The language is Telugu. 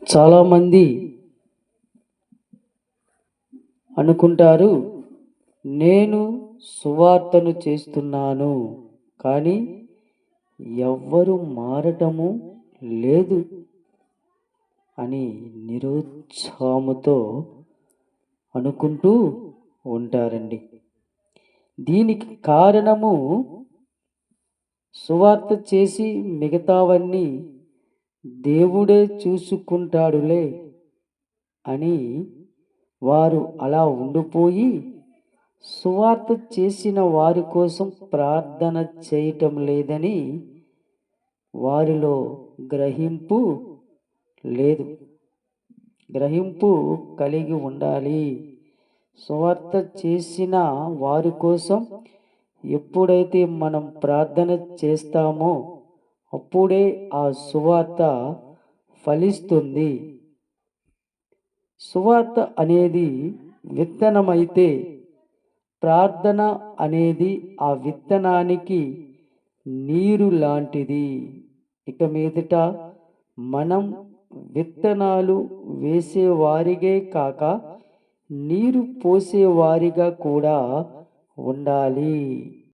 చాలామంది అనుకుంటారు, నేను సువార్తను చేస్తున్నాను, కానీ ఎవ్వరు మారటము లేదు అని నిరుత్సాహముతో అనుకుంటూ ఉంటారండి. దీనికి కారణము సువార్త చేసి మిగతావన్నీ దేవుడే చూసుకుంటాడులే అని వారు అలా ఉండిపోయి సువార్త చేసిన వారి కోసం ప్రార్థన చేయటం లేదని వారిలో గ్రహింపు లేదు. గ్రహింపు కలిగి ఉండాలి. సువార్త చేసిన వారి కోసం ఎప్పుడైతే మనం ప్రార్థన చేస్తామో అప్పుడే ఆ సువార్త ఫలిస్తుంది. సువార్త అనేది విత్తనమైతే ప్రార్థన అనేది ఆ విత్తనానికి నీరు లాంటిది. ఇక మీదట మనం విత్తనాలు వేసేవారిగే కాక నీరు పోసేవారిగా కూడా ఉండాలి.